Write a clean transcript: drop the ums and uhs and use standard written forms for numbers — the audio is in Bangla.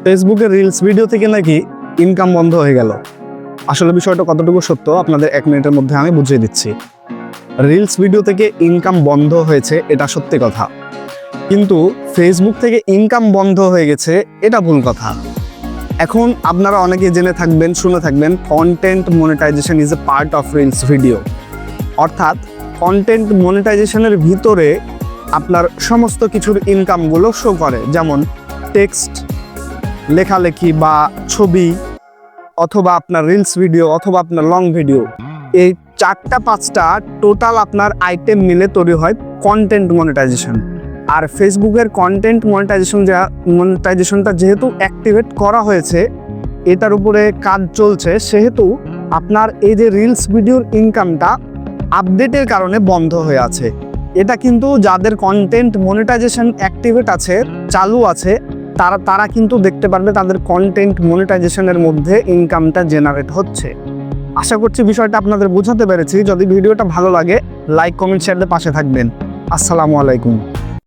ফেসবুকের রিলস ভিডিও থেকে নাকি ইনকাম বন্ধ হয়ে গেল। আসলে বিষয়টা কতটুকু সত্য আপনাদের 1 মিনিটের মধ্যে আমি বুঝিয়ে দিচ্ছি। রিলস ভিডিও থেকে ইনকাম বন্ধ হয়েছে এটা সত্যি কথা, কিন্তু ফেসবুক থেকে ইনকাম বন্ধ হয়ে গেছে এটা ভুল কথা। এখন আপনারা অনেকেই জেনে থাকবেন, শুনে থাকবেন, content monetization is a part of reels video. অর্থাৎ কন্টেন্ট মনিটাইজেশনের ভিতরে আপনার সমস্ত কিছুর ইনকামগুলো শো করে, যেমন টেক্সট, লেখালেখি বা ছবি, অথবা আপনার রিলস ভিডিও, অথবা আপনার লং ভিডিও। এই 4-5টা টোটাল আপনার আইটেম মিলে তৈরি হয় কন্টেন্ট মনিটাইজেশন। আর ফেসবুকের কন্টেন্ট মনিটাইজেশনটা যেহেতু অ্যাক্টিভেট করা হয়েছে, এটার উপরে কাজ চলছে, সেহেতু আপনার এই যে রিলস ভিডিওর ইনকামটা আপডেটের কারণে বন্ধ হয়ে আছে। এটা কিন্তু যাদের কন্টেন্ট মনিটাইজেশন অ্যাক্টিভেট আছে, চালু আছে, তারা কিন্তু দেখতে পারবে তাদের কন্টেন্ট মনিটাইজেশনের মধ্যে ইনকামটা জেনারেট হচ্ছে। আশা করছি বিষয়টা আপনাদের বোঝাতে পেরেছি। যদি ভিডিওটা ভালো লাগে, লাইক, কমেন্ট, শেয়ার দিয়ে পাশে থাকবেন। আসসালামু আলাইকুম।